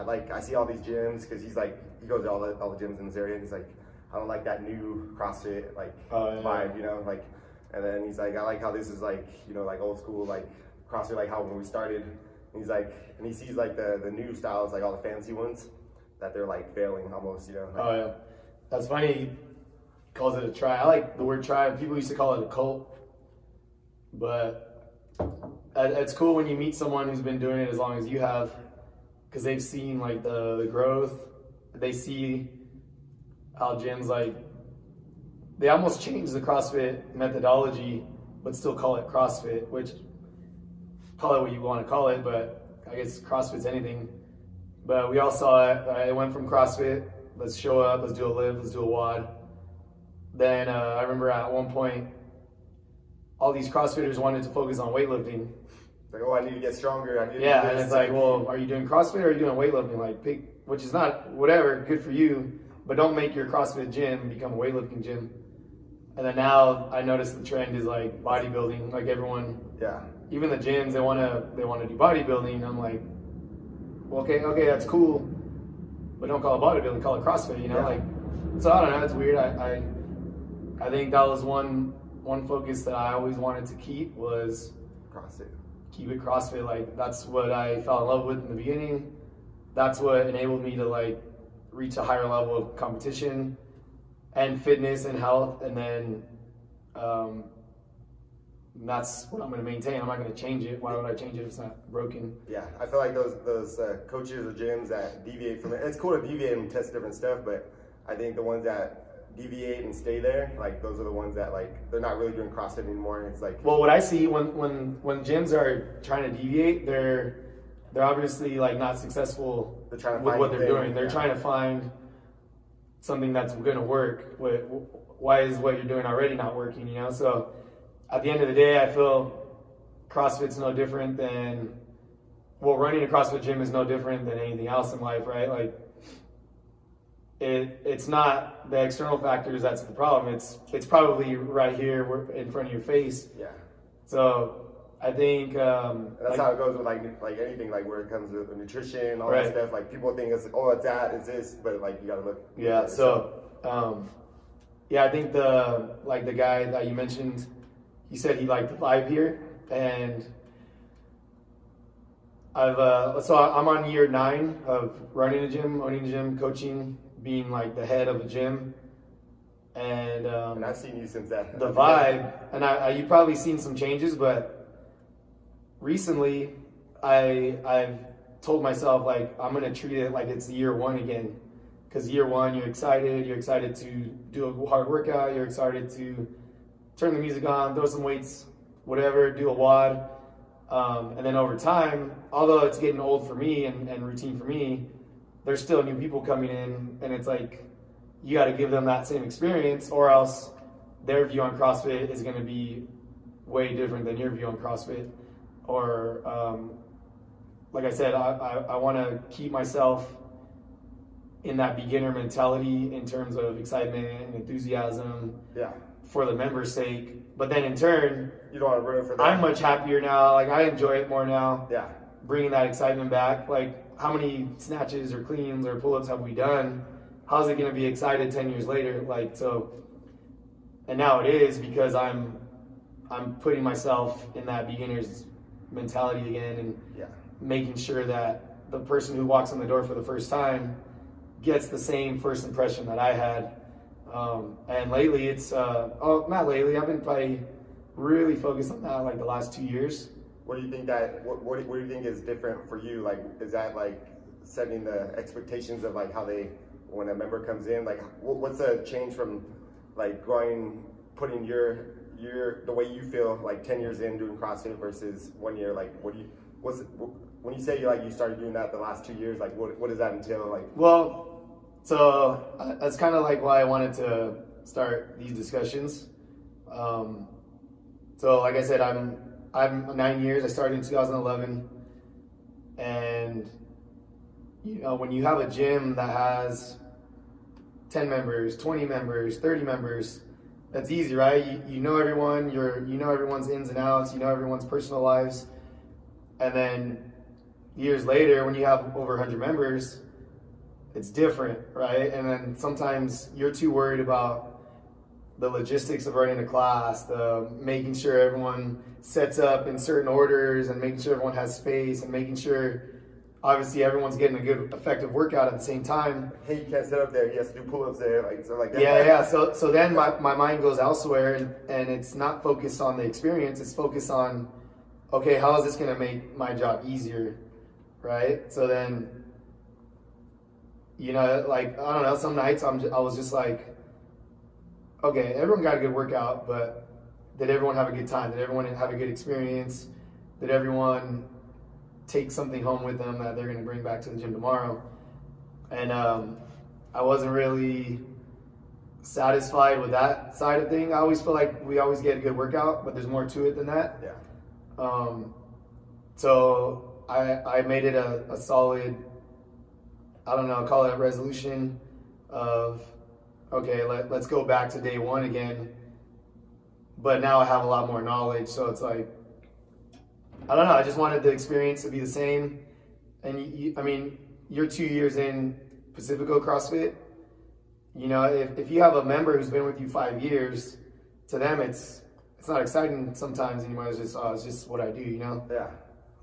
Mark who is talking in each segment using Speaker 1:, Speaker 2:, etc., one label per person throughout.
Speaker 1: I see all these gyms because he goes to all the gyms in this area, and he's like, I don't like that new CrossFit vibe, you know, like, and then he's like, I like how this is like, you know, like old school like CrossFit, like how when we started. And he's like, and he sees like the new styles, like all the fancy ones, that they're like failing almost, you know. Like,
Speaker 2: oh yeah, that's funny. He calls it a tribe. I like the word tribe. People used to call it a cult, but it's cool when you meet someone who's been doing it as long as you have, because they've seen like the growth. They see how gyms like they almost changed the CrossFit methodology, but still call it CrossFit, which call it what you want to call it, but I guess CrossFit's anything. But we all saw it. It went from CrossFit, let's show up, let's do a lift, let's do a WOD. Then I remember at one point, all these CrossFitters wanted to focus on weightlifting.
Speaker 1: Like, oh, I need to get stronger.
Speaker 2: Yeah, and it's like, well, are you doing CrossFit or are you doing weightlifting? Like, pick, which is not whatever, good for you, but don't make your CrossFit gym become a weightlifting gym. And then now I noticed the trend is like bodybuilding. Like everyone, even the gyms, they want to do bodybuilding. I'm like, well, okay, that's cool, but don't call it bodybuilding, call it CrossFit. You know, like, so I don't know. It's weird. I think that was one focus that I always wanted to keep was
Speaker 1: CrossFit.
Speaker 2: Keep it CrossFit. Like that's what I fell in love with in the beginning. That's what enabled me to like reach a higher level of competition and fitness and health, and then that's what I'm going to maintain. I'm not going to change it. Why would I change it if it's not broken?
Speaker 1: Yeah, I feel like those coaches or gyms that deviate from it, it's cool to deviate and test different stuff, but I think the ones that deviate and stay there, like those are the ones that like they're not really doing CrossFit anymore. It's like,
Speaker 2: well, what I see when gyms are trying to deviate, they're obviously like not successful with what they're doing. They're trying to find something that's going to work. Why is what you're doing already not working? You know, so at the end of the day, I feel CrossFit's no different than, well, running a CrossFit gym is no different than anything else in life, right? Like, it's not the external factors that's the problem. It's probably right here in front of your face.
Speaker 1: Yeah.
Speaker 2: So I think
Speaker 1: that's how it goes with like anything, like where it comes to nutrition, all that stuff. Like people think it's it's this, but like you gotta look.
Speaker 2: Yeah. So I think the guy that you mentioned, he said he liked the vibe here, and I'm on year 9 of running a gym, owning a gym, coaching, being like the head of a gym, and
Speaker 1: I've seen you since that.
Speaker 2: The vibe, and you've probably seen some changes, but recently I've told myself like I'm gonna treat it like it's year 1 again, because year 1 you're excited to do a hard workout, you're excited to turn the music on, throw some weights, whatever, do a WOD. And then over time, although it's getting old for me and routine for me, there's still new people coming in, and it's like you got to give them that same experience, or else their view on CrossFit is going to be way different than your view on CrossFit. Or like I said, I want to keep myself in that beginner mentality in terms of excitement and enthusiasm for the members' sake. But then in turn,
Speaker 1: you don't want to ruin for that.
Speaker 2: I'm much happier now. Like I enjoy it more now.
Speaker 1: Yeah.
Speaker 2: Bringing that excitement back. Like how many snatches or cleans or pull-ups have we done? How's it going to be excited 10 years later? Like, so, and now it is, because I'm putting myself in that beginner's mentality again, and making sure that the person who walks in the door for the first time gets the same first impression that I had. And lately it's, not lately, I've been probably really focused on that like the last 2 years.
Speaker 1: What do you think what do you think is different for you? Like, is that like setting the expectations of like how when a member comes in, like what's the change from like putting the way you feel like 10 years in doing CrossFit versus 1 year? Like when you say you started doing that the last 2 years, like what does that entail? Like,
Speaker 2: well, so that's kind of like why I wanted to start these discussions. So like I said, I'm 9 years. I started in 2011, and when you have a gym that has 10 members, 20 members, 30 members, that's easy, right? You know everyone. You know everyone's ins and outs. You know everyone's personal lives, and then years later, when you have over 100 members, it's different, right? And then sometimes you're too worried about the logistics of running a class, the making sure everyone sets up in certain orders and making sure everyone has space and making sure obviously everyone's getting a good effective workout at the same time.
Speaker 1: Hey, you can't sit up there, he has to do pull-ups there, like so like that.
Speaker 2: Yeah. So then my mind goes elsewhere and it's not focused on the experience, it's focused on, okay, how is this gonna make my job easier, right? So then, you know, like, I don't know, some nights I was just like, okay, everyone got a good workout, but did everyone have a good time? Did everyone have a good experience? Did everyone take something home with them that they're going to bring back to the gym tomorrow? And I wasn't really satisfied with that side of thing. I always feel like we always get a good workout, but there's more to it than that.
Speaker 1: Yeah.
Speaker 2: So I made it a solid, I don't know, call it a resolution of, okay, let's go back to day one again. But now I have a lot more knowledge, so it's like, I don't know, I just wanted the experience to be the same. And I mean, you're 2 years in Pacifico CrossFit. You know, if you have a member who's been with you 5 years, to them it's not exciting sometimes anymore. It's just, oh, it's just what I do, you know?
Speaker 1: Yeah.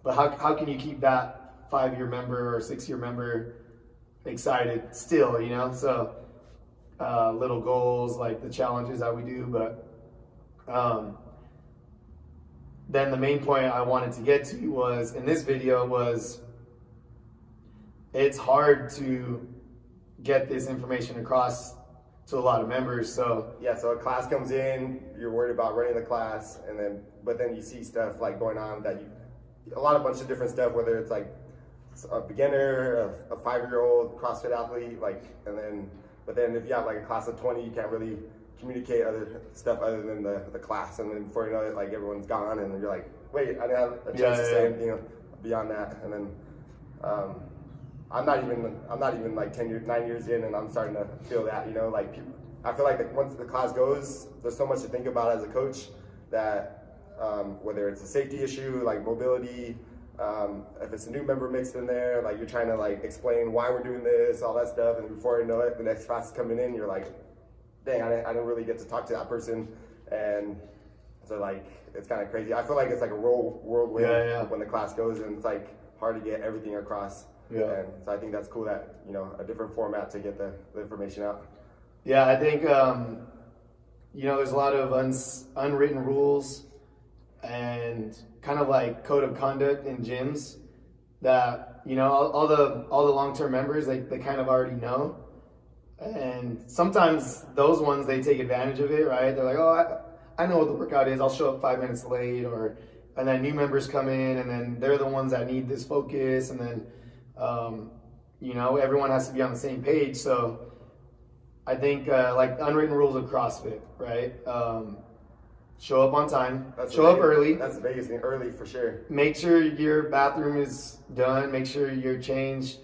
Speaker 2: But how can you keep that 5-year member or 6-year member excited still, you know? So little goals like the challenges that we do, but then the main point I wanted to get to was in this video was it's hard to get this information across to a lot of members. So
Speaker 1: yeah, so a class comes in, you're worried about running the class, and but then you see stuff like going on that a bunch of different stuff, whether it's like a beginner, a 5-year-old CrossFit athlete, like, but then if you have like a class of 20, you can't really communicate other stuff other than the class, and then before you know it, like everyone's gone, and you're like, wait, I didn't have a chance to say anything beyond that. And then I'm not even like 9 years in, and I'm starting to feel that, you know, like I feel like once the class goes, there's so much to think about as a coach that whether it's a safety issue like mobility, if it's a new member mixed in there, like you're trying to like explain why we're doing this, all that stuff, and before you know it, the next class is coming in, you're like, dang, I didn't really get to talk to that person. And so like it's kind of crazy. I feel like it's like a whirlwind when the class goes, and it's like hard to get everything across.
Speaker 2: Yeah.
Speaker 1: And so I think that's cool that, you know, a different format to get the information out.
Speaker 2: Yeah, I think you know, there's a lot of unwritten rules and kind of like code of conduct in gyms that, you know, all the long-term members, they kind of already know. And sometimes those ones, they take advantage of it, right? They're like, oh, I know what the workout is, I'll show up 5 minutes late, and then new members come in, and then they're the ones that need this focus, and then you know, everyone has to be on the same page. So I think like unwritten rules of CrossFit, right? Show up on time. Show up early.
Speaker 1: That's the biggest thing, early for sure.
Speaker 2: Make sure your bathroom is done. Make sure you're changed,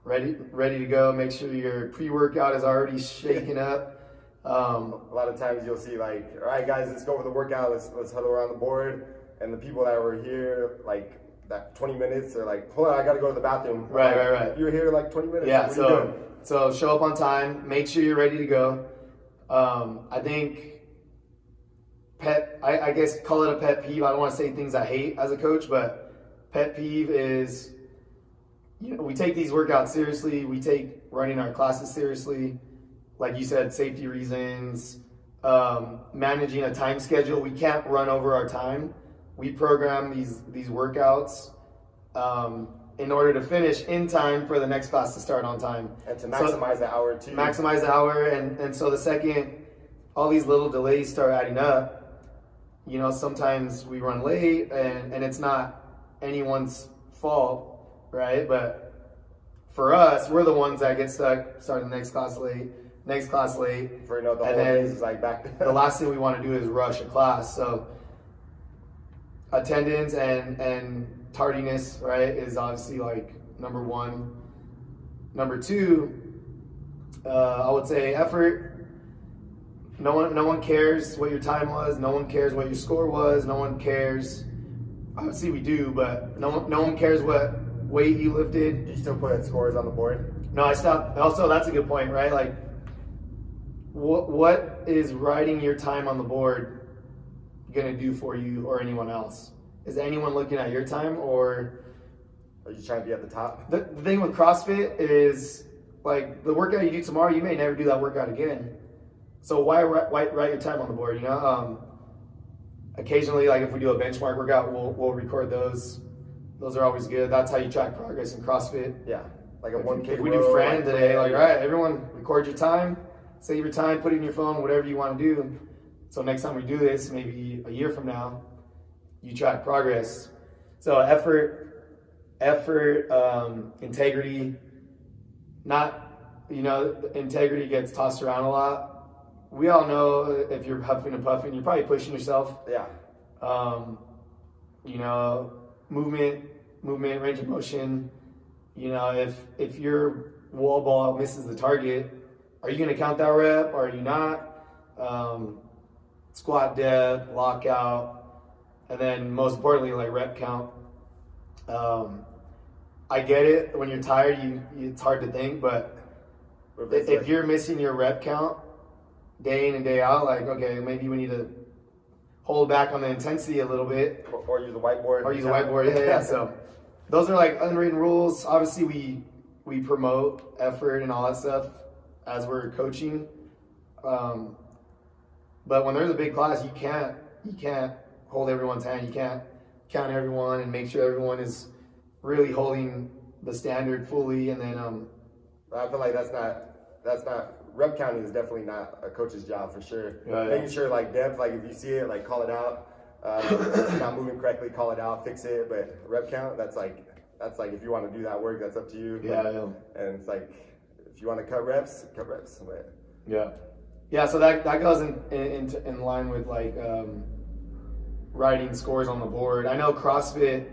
Speaker 2: ready to go. Make sure your pre-workout is already shaken up.
Speaker 1: A lot of times you'll see like, all right, guys, let's go over the workout. Let's huddle around the board, and the people that were here like that 20 minutes are like, hold on, I got to go to the bathroom.
Speaker 2: Right.
Speaker 1: You were here like 20 minutes.
Speaker 2: Yeah. So show up on time. Make sure you're ready to go. I think. I guess call it a pet peeve. I don't want to say things I hate as a coach, but pet peeve is, you know, we take these workouts seriously. We take running our classes seriously. Like you said, safety reasons, managing a time schedule. We can't run over our time. We program these workouts in order to finish in time for the next class to start on time.
Speaker 1: And to maximize the hour too.
Speaker 2: Maximize the hour, and so the second all these little delays start adding up, you know, sometimes we run late, and it's not anyone's fault, right? But for us, we're the ones that get stuck starting the next class late.
Speaker 1: For, you know, the whole day is like back.
Speaker 2: The last thing we want to do is rush a class. So attendance and tardiness, right, is obviously like number one. Number two, I would say effort. No one cares what your time was. No one cares what your score was. No one cares. Obviously we do, but no one cares what weight you lifted.
Speaker 1: Do you still put scores on the board?
Speaker 2: No, I stopped. Also, that's a good point, right? Like, what is writing your time on the board going to do for you or anyone else? Is anyone looking at your time, or
Speaker 1: are you trying to be at the top?
Speaker 2: The thing with CrossFit is, like, the workout you do tomorrow, you may never do that workout again. So why write your time on the board? You know, occasionally, like if we do a benchmark workout, we'll record those. Those are always good. That's how you track progress in CrossFit.
Speaker 1: Yeah, like a 1K.
Speaker 2: If we do friend today, like, all right, everyone, record your time, save your time, put it in your phone, whatever you want to do. So next time we do this, maybe a year from now, you track progress. So effort, integrity. Integrity gets tossed around a lot. We all know if you're huffing and puffing, you're probably pushing yourself.
Speaker 1: Yeah.
Speaker 2: Movement, range of motion. You know, if your wall ball misses the target, are you going to count that rep? Or are you not? Squat depth, lockout, and then most importantly, like rep count. I get it. When you're tired, it's hard to think, but if you're missing your rep count day in and day out, like, okay, maybe we need to hold back on the intensity a little bit.
Speaker 1: Or use a whiteboard.
Speaker 2: Yeah. So those are like unwritten rules. Obviously, we promote effort and all that stuff as we're coaching. But when there's a big class, you can't hold everyone's hand. You can't count everyone and make sure everyone is really holding the standard fully. And then
Speaker 1: I feel like that's not rep counting is definitely not a coach's job for sure. Making sure like depth, like if you see it, like call it out. If you're not moving correctly, call it out, fix it. But rep count, that's like if you want to do that work, that's up to you. And it's like if you want to cut reps. But
Speaker 2: yeah. So that goes in line with like writing scores on the board. I know CrossFit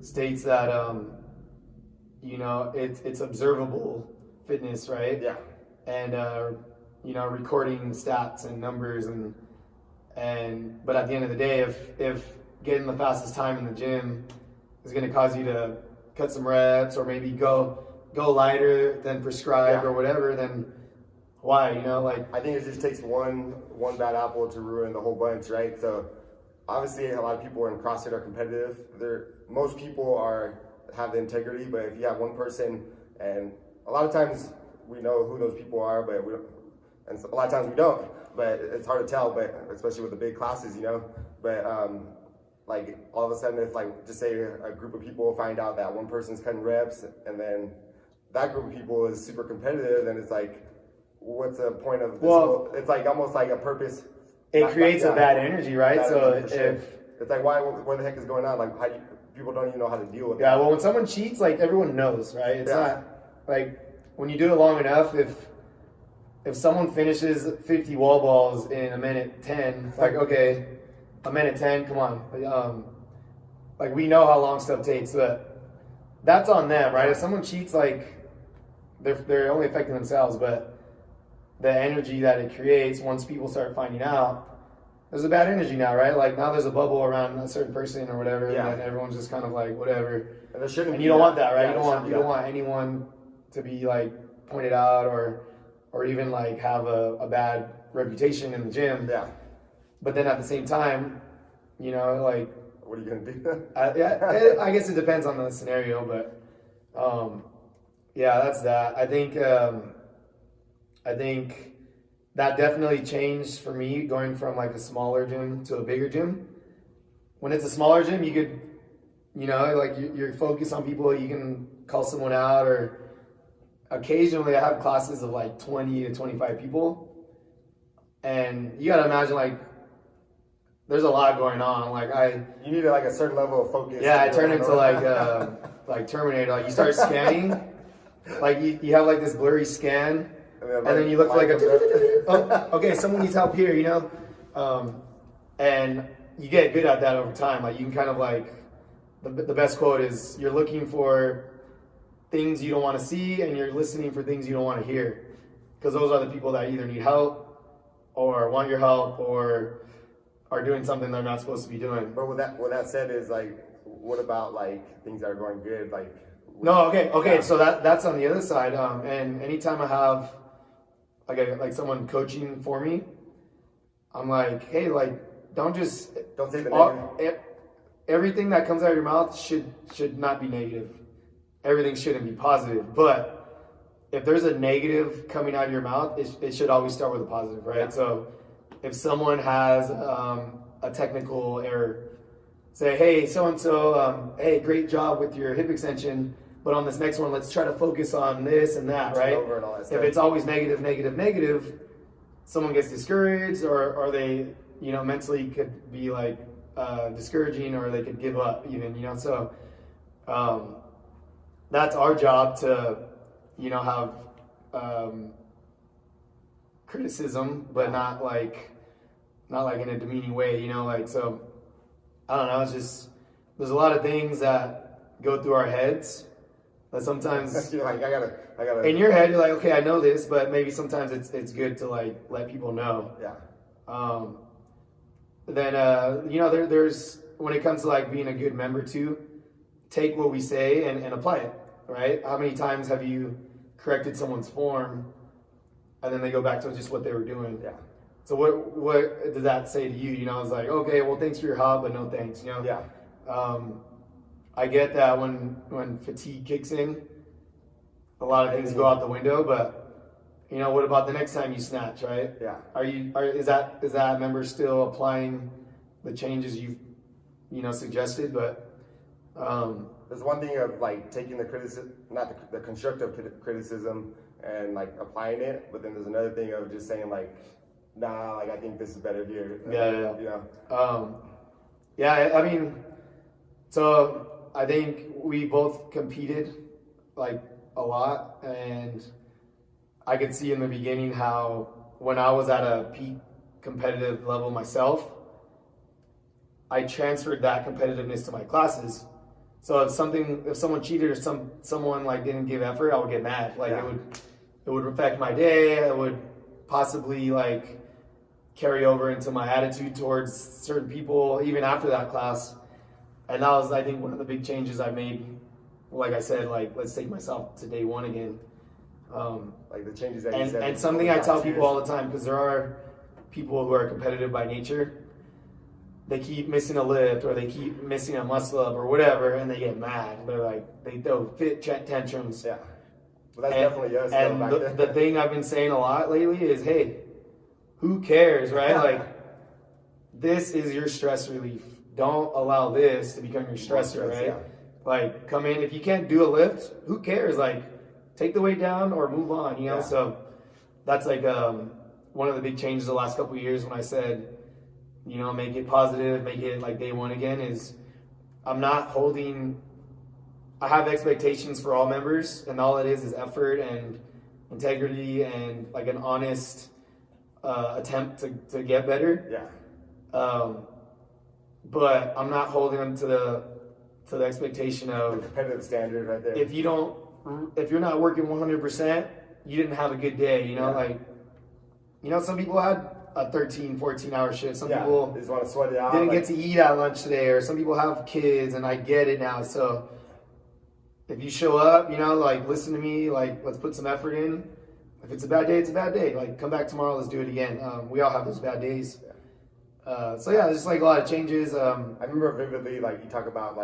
Speaker 2: states that it's observable fitness, right?
Speaker 1: Yeah.
Speaker 2: And recording stats and numbers but at the end of the day, if getting the fastest time in the gym is going to cause you to cut some reps or maybe go lighter than prescribed or whatever, then why?
Speaker 1: I think it just takes one bad apple to ruin the whole bunch, right? So obviously a lot of people in CrossFit are competitive. Most people have the integrity, but if you have one person, and a lot of times we know who those people are, but and a lot of times we don't. But it's hard to tell, but especially with the big classes, But like all of a sudden, if like just say a group of people find out that one person's cutting reps, and then that group of people is super competitive, then it's like, what's the point of this? It's like almost like a purpose.
Speaker 2: It creates a bad energy, right? So
Speaker 1: it's like, what the heck is going on? Like people don't even know how to deal with it.
Speaker 2: Yeah, well, when someone cheats, like everyone knows, right? It's not like when you do it long enough, if someone finishes 50 wall balls in a minute 10, it's like, okay, a minute 10, come on. Like we know how long stuff takes, but that's on them, right? If someone cheats, like they're only affecting themselves, but the energy that it creates once people start finding out, there's a bad energy now, right? Like now there's a bubble around a certain person or whatever, and then everyone's just kind of like whatever. And you don't want that, right? You don't want anyone to be like pointed out or even like have a bad reputation in the gym. Yeah. But then at the same time, like
Speaker 1: what are you gonna do?
Speaker 2: I guess it depends on the scenario, but that's that. I think that definitely changed for me going from like a smaller gym to a bigger gym. When it's a smaller gym, you could, like you're focused on people, you can call someone out, or occasionally I have classes of like 20 to 25 people. And you gotta imagine like there's a lot going on. Like
Speaker 1: you need like a certain level of focus.
Speaker 2: Yeah, I turn into like Terminator. Like you start scanning, like you have like this blurry scan. And then you look like okay, someone needs help here, and you get good at that over time. Like you can kind of like, the best quote is, you're looking for things you don't want to see and you're listening for things you don't want to hear. Because those are the people that either need help or want your help or are doing something they're not supposed to be doing.
Speaker 1: But with that said is like, what about like things that are going good? Like
Speaker 2: No, okay.
Speaker 1: Yeah.
Speaker 2: So that's on the other side. And anytime I have like someone coaching for me, I'm like, hey, like don't
Speaker 1: say the negative.
Speaker 2: Everything that comes out of your mouth should not be negative. Everything shouldn't be positive. But if there's a negative coming out of your mouth, it should always start with a positive, right?
Speaker 1: Yeah.
Speaker 2: So if someone has a technical error, say, hey, so-and-so, hey, great job with your hip extension, but on this next one, let's try to focus on this and that, right?
Speaker 1: Over and all that stuff.
Speaker 2: If it's always negative, someone gets discouraged or they, mentally could be like discouraging, or they could give up even, so that's our job to, have criticism, but not like in a demeaning way, so I don't know, it's just, there's a lot of things that go through our heads that sometimes
Speaker 1: you're like, I gotta.
Speaker 2: In your head, you're like, okay, I know this, but maybe sometimes it's good to like let people know.
Speaker 1: Yeah.
Speaker 2: Then there's when it comes to like being a good member too, take what we say and apply it, right? How many times have you corrected someone's form and then they go back to just what they were doing?
Speaker 1: Yeah.
Speaker 2: So what does that say to you? I was like, okay, well, thanks for your help, but no thanks.
Speaker 1: Yeah.
Speaker 2: I get that when fatigue kicks in, a lot of things go out the window. But what about the next time you snatch, right?
Speaker 1: Yeah.
Speaker 2: Is that member still applying the changes you've suggested? But
Speaker 1: there's one thing of like taking the criticism, not the constructive criticism, and like applying it, but then there's another thing of just saying like, nah, like I think this is better here.
Speaker 2: Yeah. I mean, so I think we both competed like a lot, and I could see in the beginning how when I was at a peak competitive level myself, I transferred that competitiveness to my classes. So if someone cheated or someone like didn't give effort, I would get mad. Like it would affect my day. It would possibly like carry over into my attitude towards certain people even after that class. And that was, I think, one of the big changes I made. Like I said, like let's take myself to day one again.
Speaker 1: Like the changes that you said.
Speaker 2: And something I tell people all the time, because there are people who are competitive by nature. They keep missing a lift or they keep missing a muscle up or whatever, and they get mad. They're like, they throw fit tantrums.
Speaker 1: Yeah. Well, that's definitely us.
Speaker 2: And the thing I've been saying a lot lately is, hey, who cares, right? Like, this is your stress relief. Don't allow this to become your stressor, right?
Speaker 1: Yeah.
Speaker 2: Like, come in. If you can't do a lift, who cares? Like, take the weight down or move on,
Speaker 1: Yeah.
Speaker 2: So that's like one of the big changes the last couple of years when I said, make it positive, make it like day one again, is I have expectations for all members, and all it is effort and integrity and like an honest attempt to get better.
Speaker 1: Yeah.
Speaker 2: But I'm not holding them to the expectation of
Speaker 1: the competitive standard right there.
Speaker 2: If you're not working 100%, you didn't have a good day, some people had a 13, 14-hour shift. Some people
Speaker 1: just want to sweat it out.
Speaker 2: Didn't get to eat at lunch today, or some people have kids, and I get it now. So if you show up, listen to me, let's put some effort in. If it's a bad day, it's a bad day. Come back tomorrow, let's do it again. We all have those bad days. There's just a lot of changes.
Speaker 1: I remember vividly, you talk about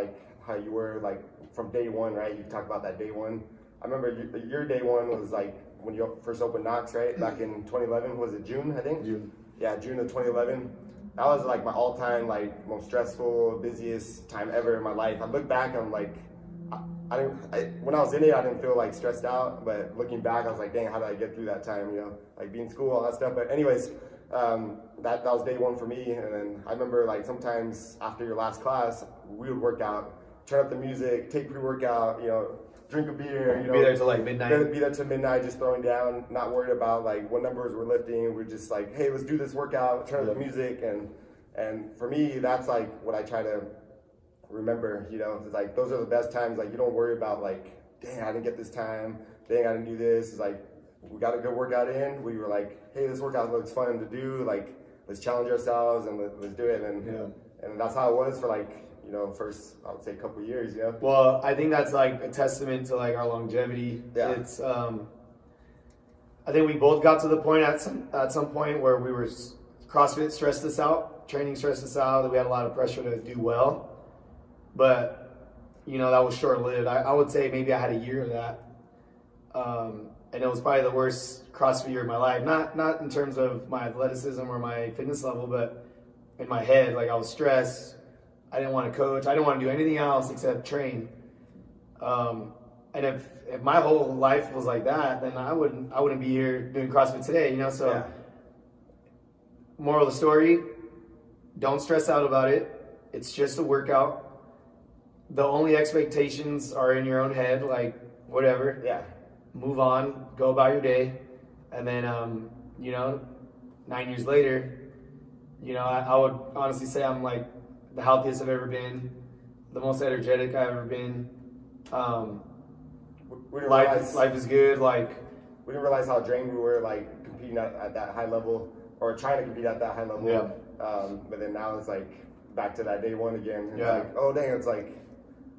Speaker 1: how you were from day one, right? You talk about that day one. I remember your day one was when you first opened Knox, right? Back in 2011, was it June? I think. June. Yeah, June of 2011. That was my all-time most stressful, busiest time ever in my life. I look back, I'm when I was in it, I didn't feel stressed out. But looking back, I was like, dang, how did I get through that time? Being in school, all that stuff. But anyways, that was day one for me. And then I remember sometimes after your last class, we would work out, turn up the music, take pre-workout, drink a beer,
Speaker 2: be there till midnight.
Speaker 1: Be there till midnight, just throwing down, not worried about what numbers we're lifting. We're just hey, let's do this workout, turn up the music, and for me, that's what I try to remember. It's those are the best times. You don't worry about dang, I didn't get this time. Dang, I didn't do this. It's we got a good workout in. We were hey, this workout looks fun to do. Let's challenge ourselves and let's do it. And that's how it was for first, I would say, couple years.
Speaker 2: Well, I think that's like a testament to like our longevity.
Speaker 1: Yeah.
Speaker 2: It's I think we both got to the point at some point where we were CrossFit stressed us out, training stressed us out, that we had a lot of pressure to do well. But that was short lived. I would say maybe I had a year of that, and it was probably the worst CrossFit year of my life. Not in terms of my athleticism or my fitness level, but in my head, like I was stressed. I didn't want to coach. I didn't want to do anything else except train. And if my whole life was like that, then I wouldn't be here doing CrossFit today. So
Speaker 1: Yeah.
Speaker 2: Moral of the story: don't stress out about it. It's just a workout. The only expectations are in your own head. Like whatever.
Speaker 1: Yeah.
Speaker 2: Move on. Go about your day. And then 9 years later, I would honestly say I'm like the healthiest I've ever been, the most energetic I've ever been. Life is good. Like
Speaker 1: we didn't realize how drained we were, like competing at that high level, or trying to compete at that high level.
Speaker 2: Yeah.
Speaker 1: But then now it's like back to that day one again. It's
Speaker 2: Yeah.
Speaker 1: like, oh dang, it's like.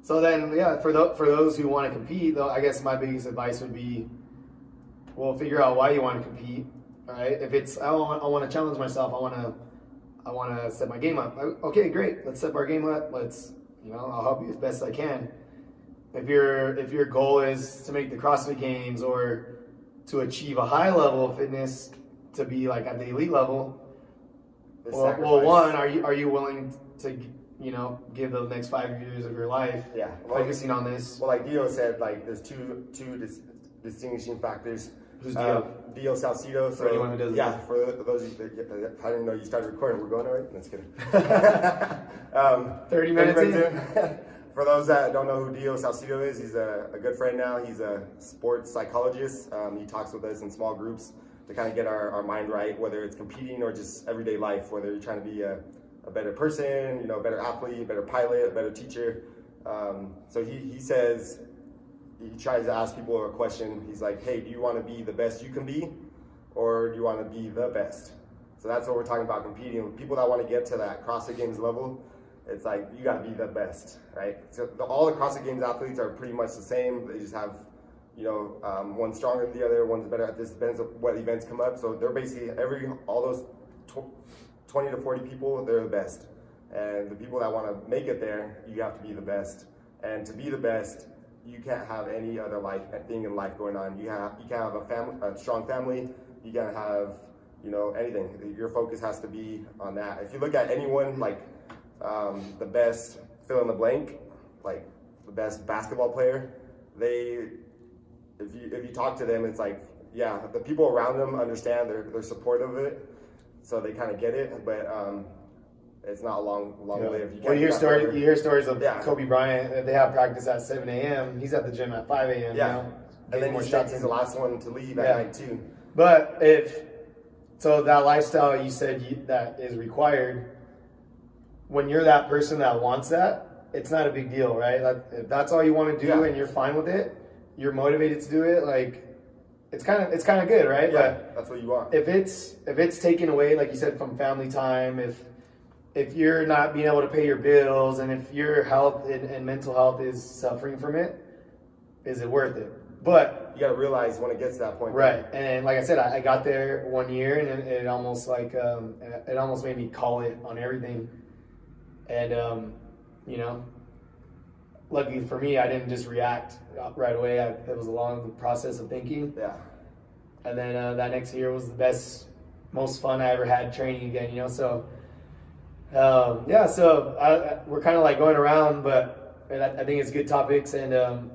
Speaker 2: So then, yeah, for those who want to compete, though, I guess my biggest advice would be, well, figure out why you want to compete. Right? If it's I want to challenge myself, I want to set my game up. Okay, great. Let's set our game up. Let's, I'll help you as best I can. If your goal is to make the CrossFit Games or to achieve a high level of fitness, to be like at the elite level, well, one, are you willing to give the next 5 years of your life focusing on this?
Speaker 1: Well, like Dio said, like there's two distinguishing factors.
Speaker 2: Who's Dio?
Speaker 1: Dio Salcido.
Speaker 2: For anyone who doesn't know.
Speaker 1: For those of you that, I didn't know you started recording. We're going already? That's good.
Speaker 2: 30 minutes in.
Speaker 1: For those that don't know who Dio Salcido is, he's a good friend now. He's a sports psychologist. He talks with us in small groups to kind of get our mind right, whether it's competing or just everyday life, whether you're trying to be a better person, a better athlete, a better pilot, a better teacher. So he says, he tries to ask people a question. He's like, hey, do you want to be the best you can be, or do you want to be the best? So that's what we're talking about, competing. People that want to get to that CrossFit Games level, it's like, you got to be the best, right? So all the CrossFit Games athletes are pretty much the same. They just have, one stronger than the other, one's better at this, depends on what events come up. So they're basically, all those 20 to 40 people, they're the best. And the people that want to make it there, you have to be the best. And to be the best, you can't have any other thing in life going on. You can't have a strong family. You can't have, anything. Your focus has to be on that. If you look at anyone, like the best fill in the blank, like the best basketball player, if you talk to them, it's like, yeah, the people around them understand, they're supportive of it, so they kind of get it, but it's not a long live.
Speaker 2: You hear stories of Kobe Bryant. They have practice at 7 a.m. He's at the gym at 5 a.m.
Speaker 1: Yeah, and then he's the last one to leave at night too.
Speaker 2: But so that lifestyle you said that is required, when you're that person that wants that, it's not a big deal, right? If that's all you want to do and you're fine with it, you're motivated to do it, like it's kind of good, right?
Speaker 1: Yeah,
Speaker 2: but
Speaker 1: that's what you want.
Speaker 2: If it's taken away, like you said, from family time, if you're not being able to pay your bills, and if your health and mental health is suffering from it, is it worth it? But
Speaker 1: you got to realize when it gets to that point.
Speaker 2: Right. And like I said, I got there 1 year, and it almost it almost made me call it on everything. And luckily for me, I didn't just react right away. It was a long process of thinking.
Speaker 1: Yeah.
Speaker 2: And then that next year was the best, most fun I ever had training again. So. So we're kind of like going around, but I think it's good topics, and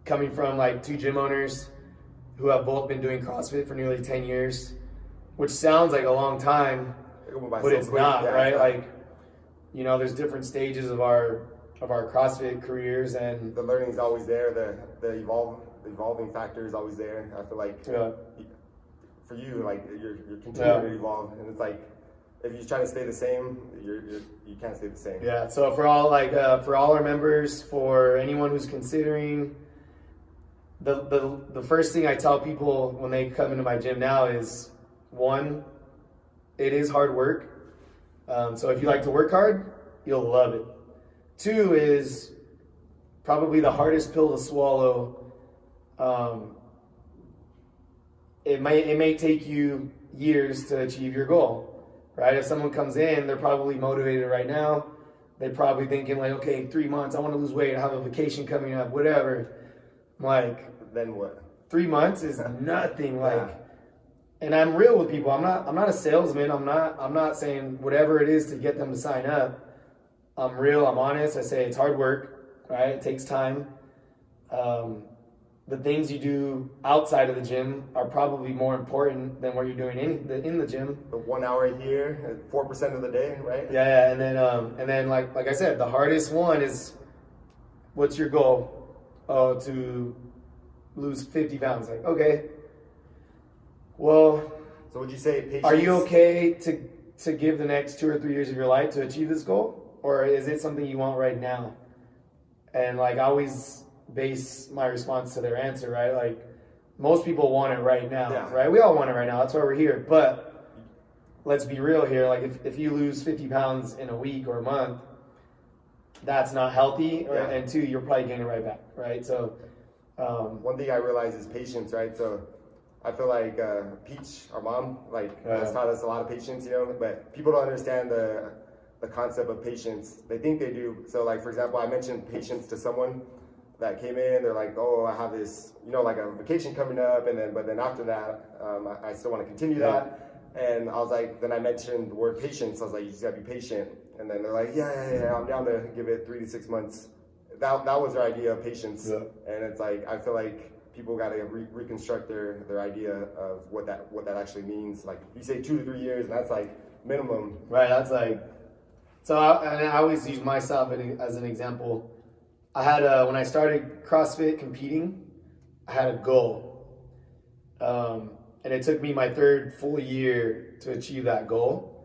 Speaker 2: coming from like two gym owners who have both been doing CrossFit for nearly 10 years, which sounds like a long time, but it's not, right? Like, there's different stages of our CrossFit careers, and
Speaker 1: the learning's always there. The evolving factor is always there. I feel like for you, like you're continuing to evolve, and it's like, if you try to stay the same, you can't stay the same.
Speaker 2: Yeah. So for all our members, for anyone who's considering, the first thing I tell people when they come into my gym now is, one, it is hard work. So if you like to work hard, you'll love it. 2 is probably the hardest pill to swallow. It may take you years to achieve your goal, right? If someone comes in, they're probably motivated right now. They're probably thinking like, okay, 3 months, I want to lose weight, I have a vacation coming up, whatever. I'm like,
Speaker 1: then what?
Speaker 2: 3 months is nothing. Like, and I'm real with people. I'm not a salesman. I'm not saying whatever it is to get them to sign up. I'm real. I'm honest. I say it's hard work, right? It takes time. The things you do outside of the gym are probably more important than what you're doing in the gym.
Speaker 1: The 1 hour here, 4% of the day, right?
Speaker 2: Yeah, and then like I said, the hardest one is, what's your goal? Oh, to lose 50 pounds. Like, okay. Well,
Speaker 1: so would you say patience?
Speaker 2: Are you okay to give the next 2 or 3 years of your life to achieve this goal? Or is it something you want right now? And like, I always base my response to their answer, right? Like, most people want it right now, right? We all want it right now. That's why we're here. But let's be real here. Like, if you lose 50 pounds in a week or a month, that's not healthy. And 2, you're probably gaining right back, right? So
Speaker 1: one thing I realize is patience, right? So I feel like Peach, our mom, has taught us a lot of patience, but people don't understand the concept of patience. They think they do. So like, for example, I mentioned patience to someone that came in. They're like, oh, I have this, like a vacation coming up. But then after that, I still want to continue that. And I was like, then I mentioned the word patience. I was like, you just gotta be patient. And then they're like, yeah, I'm down to give it 3 to 6 months. That was their idea of patience. Yeah. And it's like, I feel like people got to reconstruct their idea of what that actually means. Like, you say 2 to 3 years, and that's like minimum.
Speaker 2: Right. That's like. So I always use myself as an example. I had when I started CrossFit competing, I had a goal, and it took me my 3rd full year to achieve that goal.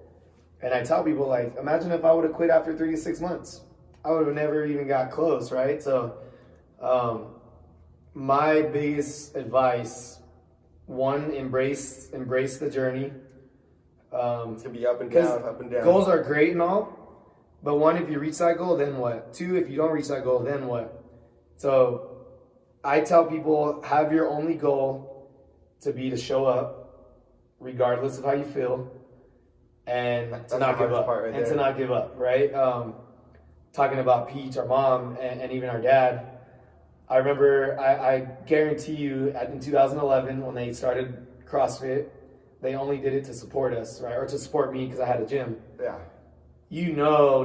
Speaker 2: And I tell people, like, imagine if I would have quit after 3 to 6 months. I would have never even got close, right? So my biggest advice, one, embrace the journey.
Speaker 1: It's going to be up and down.
Speaker 2: Goals are great and all, but 1, if you reach that goal, then what? 2, if you don't reach that goal, then what? So I tell people, have your only goal to be to show up, regardless of how you feel, and to not give up. To not give up, right? Talking about Peach, our mom, and even our dad, I remember, I guarantee you, in 2011, when they started CrossFit, they only did it to support us, right? Or to support me, because I had a gym.
Speaker 1: Yeah.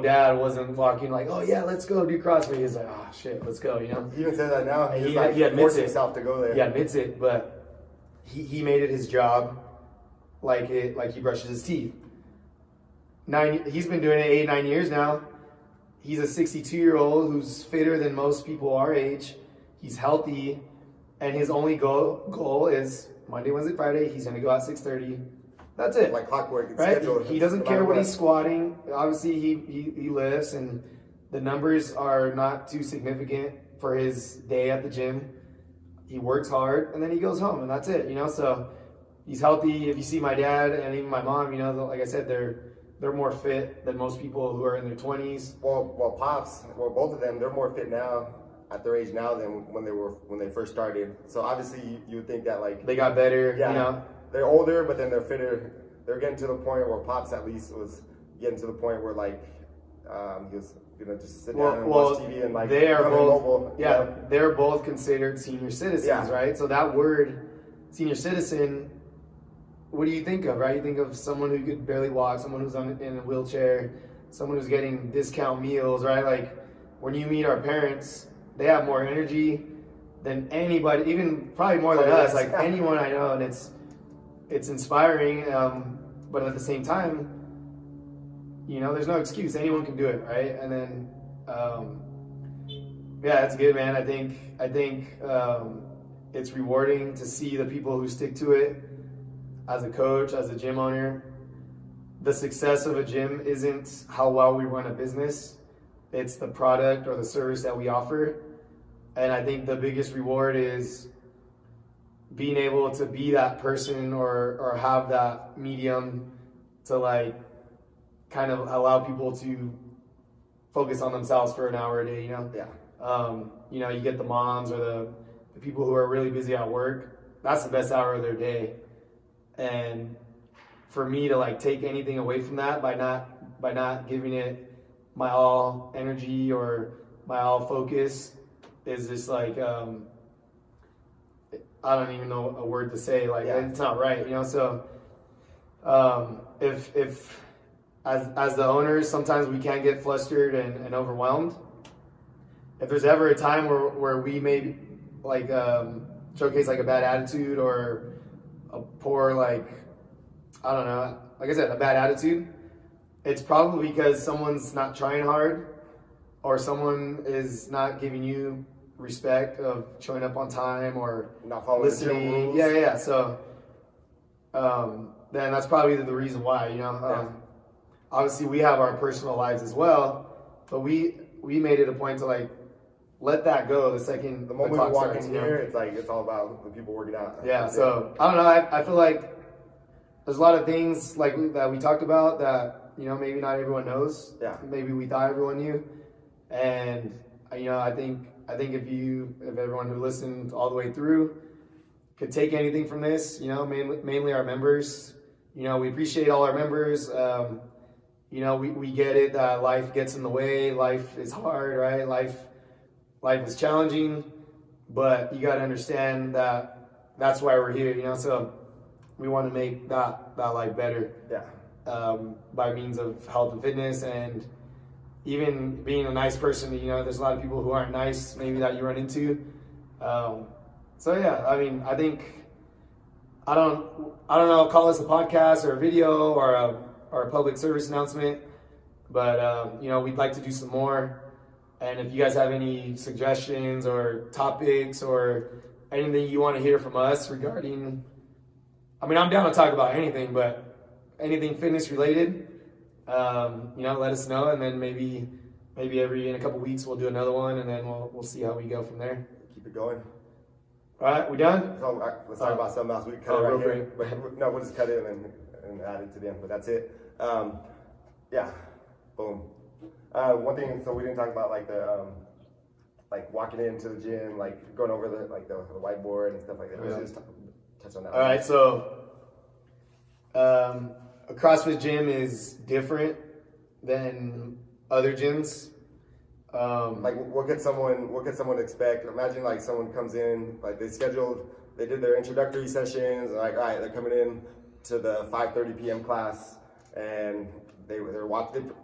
Speaker 2: Dad wasn't walking like, oh yeah, let's go do CrossFit. He's like, oh shit, let's go,
Speaker 1: He even said that now.
Speaker 2: He admits it.
Speaker 1: Himself to go there.
Speaker 2: He admits it, but he made it his job, like he brushes his teeth. He's been doing it 8-9 years now. He's a 62-year-old who's fitter than most people our age. He's healthy, and his only goal is Monday, Wednesday, Friday. He's gonna go out 6:30. That's it.
Speaker 1: Like clockwork.
Speaker 2: Right? He doesn't care what he's squatting. Obviously, he lifts, and the numbers are not too significant for his day at the gym. He works hard, and then he goes home, and that's it. So he's healthy. If you see my dad and even my mom, like I said, they're more fit than most people who are in their 20s.
Speaker 1: Well, Pops, both of them, they're more fit now at their age now than when they first started. So obviously you would think that like
Speaker 2: they got better. Yeah,
Speaker 1: they're older, but then they're fitter. They're getting to the point where Pops at least was getting to the point where like he was just sit down and watch TV and like
Speaker 2: they are both mobile. Yeah, they're both considered senior citizens, right? So that word, senior citizen. What do you think of, right? You think of someone who could barely walk, someone who's in a wheelchair, someone who's getting discount meals, right? Like, when you meet our parents, they have more energy than anybody, even probably more than us, like anyone I know, and it's inspiring, but at the same time, there's no excuse. Anyone can do it, right? And then, it's good, man. I think it's rewarding to see the people who stick to it. As a coach, as a gym owner, the success of a gym isn't how well we run a business. It's the product or the service that we offer. And I think the biggest reward is being able to be that person or have that medium to like kind of allow people to focus on themselves for an hour a day,
Speaker 1: Yeah.
Speaker 2: You get the moms or the people who are really busy at work. That's the best hour of their day. And for me to like take anything away from that by not giving it my all energy or my all focus is just like I don't even know a word to say. Like it's not right, So if as the owners, sometimes we can get flustered and overwhelmed. If there's ever a time where we may like showcase like a bad attitude or a poor like I don't know, like I said, a bad attitude, it's probably because someone's not trying hard or someone is not giving you respect of showing up on time or
Speaker 1: not following
Speaker 2: listening.
Speaker 1: the gym rules.
Speaker 2: Yeah. So then that's probably the reason why, Obviously we have our personal lives as well, but we made it a point to like let that go the second
Speaker 1: the moment
Speaker 2: clock
Speaker 1: we walk
Speaker 2: starts,
Speaker 1: in here, it's like it's all about the people working out.
Speaker 2: Yeah, so I don't know. I feel like there's a lot of things like that we talked about that maybe not everyone knows.
Speaker 1: Yeah.
Speaker 2: Maybe we thought everyone knew, and I think if everyone who listened all the way through could take anything from this, mainly our members. We appreciate all our members. We get it that life gets in the way. Life is hard, right? Life is challenging, but you got to understand that that's why we're here, So we want to make that life better.
Speaker 1: Yeah.
Speaker 2: By means of health and fitness and even being a nice person. There's a lot of people who aren't nice, maybe that you run into. So yeah, I mean, I think I don't know, call this a podcast or a video or a public service announcement, but we'd like to do some more. And if you guys have any suggestions or topics or anything you want to hear from us regarding, I mean, I'm down to talk about anything, but anything fitness related, let us know. And then maybe in a couple weeks we'll do another one, and then we'll see how we go from there.
Speaker 1: Keep it going.
Speaker 2: All right, we done?
Speaker 1: So, let's talk about something else. We can cut it right here. But, no, we'll just cut it and add it to the end. But that's it. Yeah. Boom. One thing, so we didn't talk about like the like walking into the gym, like going over the whiteboard and stuff like that. Let's just touch on that.
Speaker 2: All right, so a CrossFit gym is different than other gyms.
Speaker 1: Like what could someone expect? Imagine like someone comes in, like they did their introductory sessions, and like all right, they're coming in to the 5:30 p.m. class, and they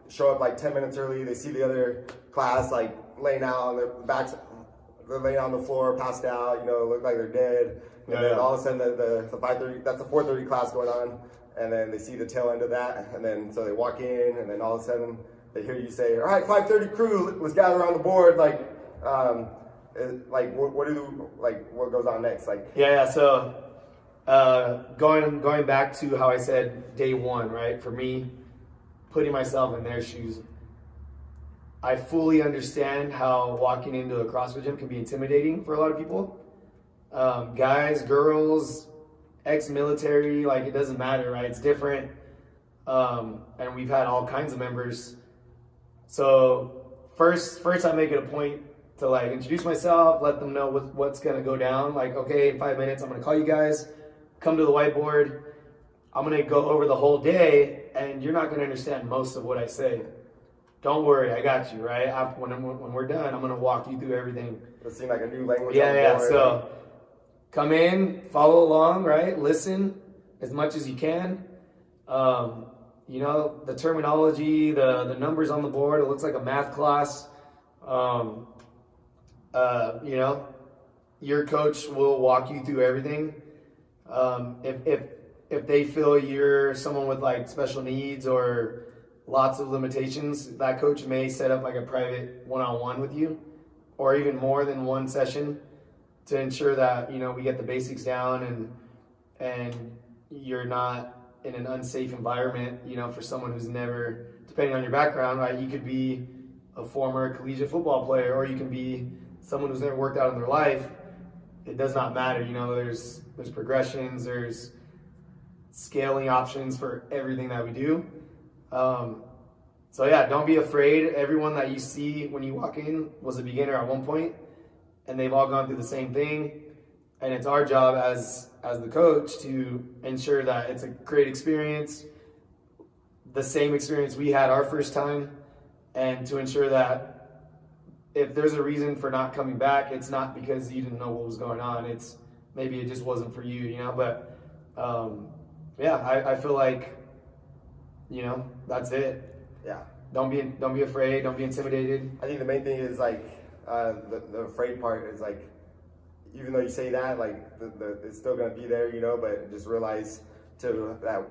Speaker 1: show up like 10 minutes early. They see the other class like laying out on their backs, they're laying on the floor, passed out. Look like they're dead. And then all of a sudden the 5:30, that's the 4:30 class going on, and then they see the tail end of that, and then so they walk in, and then all of a sudden they hear you say, "All right, 5:30 crew, let's gather around the board." What goes on next?
Speaker 2: So going back to how I said day one, right? For me, putting myself in their shoes, I fully understand how walking into a CrossFit gym can be intimidating for a lot of people. Guys, girls, ex-military, like it doesn't matter, right? It's different. And we've had all kinds of members. So first I make it a point to like introduce myself, let them know what's gonna go down. Like, okay, in 5 minutes, I'm gonna call you guys, come to the whiteboard. I'm gonna go over the whole day, and you're not gonna understand most of what I say. Don't worry, I got you, right? When we're done, I'm gonna walk you through everything.
Speaker 1: It seems like a new language.
Speaker 2: Yeah. So come in, follow along, right? Listen as much as you can. The terminology, the numbers on the board, it looks like a math class. Your coach will walk you through everything. If they feel you're someone with like special needs or lots of limitations, that coach may set up like a private one-on-one with you, or even more than one session, to ensure that we get the basics down and you're not in an unsafe environment, for someone who's never, depending on your background, right? You could be a former collegiate football player, or you can be someone who's never worked out in their life. It does not matter. There's progressions, there's scaling options for everything that we do. So yeah, don't be afraid. Everyone that you see when you walk in was a beginner at one point, and they've all gone through the same thing. And it's our job as the coach to ensure that it's a great experience, the same experience we had our first time, and to ensure that if there's a reason for not coming back, it's not because you didn't know what was going on. It's maybe it just wasn't for you, you know. But yeah, I feel like, you know, that's it.
Speaker 1: Yeah.
Speaker 2: Don't be afraid. Don't be intimidated.
Speaker 1: I think the main thing is like the afraid part is like, even though you say that, like it's still gonna be there, you know. But just realize that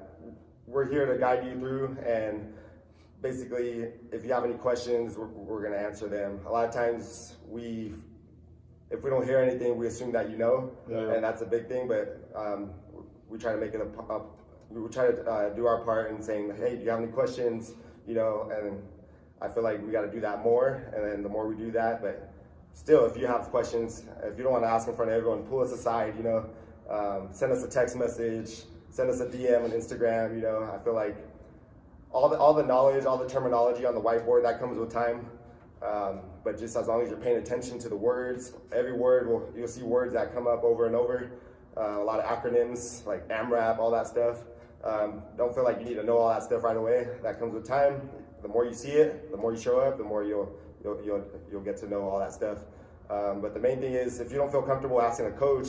Speaker 1: we're here to guide you through, and basically, if you have any questions, we're gonna answer them. A lot of times if we don't hear anything, we assume that you know, and that's a big thing. But we try to make it we try to do our part in saying, hey, do you have any questions? You know, and I feel like we got to do that more, and then the more we do that, but still, if you have questions, if you don't want to ask in front of everyone, pull us aside, you know, send us a text message, send us a DM on Instagram, you know. I feel like all the knowledge, all the terminology on the whiteboard, that comes with time, but just as long as you're paying attention to the words, every word, you'll see words that come up over and over, a lot of acronyms like AMRAP, all that stuff. Don't feel like you need to know all that stuff right away. That comes with time. The more you see it, the more you show up, the more you'll get to know all that stuff. But the main thing is, if you don't feel comfortable asking a coach,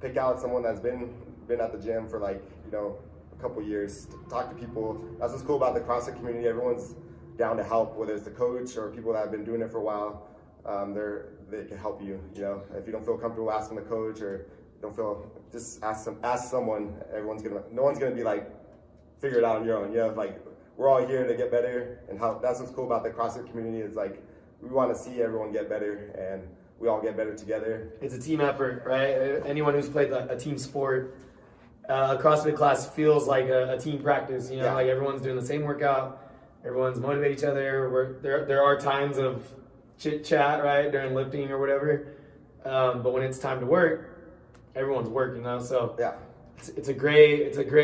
Speaker 1: pick out someone that's been at the gym for like, you know, a couple years. Talk to people. That's what's cool about the CrossFit community. Everyone's down to help, whether it's the coach or people that have been doing it for a while. They can help you. You know, if you don't feel comfortable asking the coach or don't feel, just ask someone. No one's gonna be like, figure it out on your own. You know, like, we're all here to get better, and that's what's cool about the CrossFit community is like, we want to see everyone get better, and we all get better together.
Speaker 2: It's a team effort, right? Anyone who's played a team sport, a CrossFit class feels like a team practice. You know, like everyone's doing the same workout, everyone's motivating each other. There are times of chit chat, right, during lifting or whatever, but when it's time to work, everyone's working, you know. So
Speaker 1: yeah,
Speaker 2: it's a great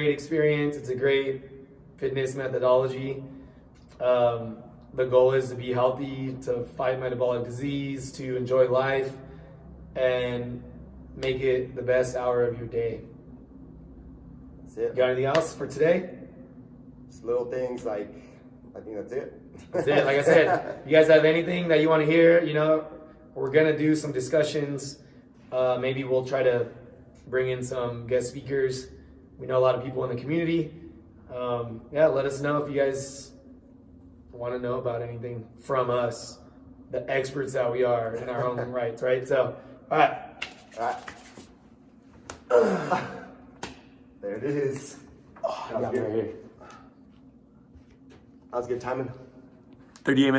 Speaker 2: experience. It's a great fitness methodology. The goal is to be healthy, to fight metabolic disease, to enjoy life, and make it the best hour of your day.
Speaker 1: That's it.
Speaker 2: You got anything else for today?
Speaker 1: Just little things like, I think that's it.
Speaker 2: That's it. Like I said, you guys have anything that you want to hear, you know, we're going to do some discussions. Maybe we'll try to bring in some guest speakers. We know a lot of people in the community. Yeah, let us know if you guys want to know about anything from us, the experts that we are in our own rights, right? So, all right.
Speaker 1: There it is.
Speaker 2: Oh, I got it right here.
Speaker 1: That was good timing.
Speaker 3: 38 minutes.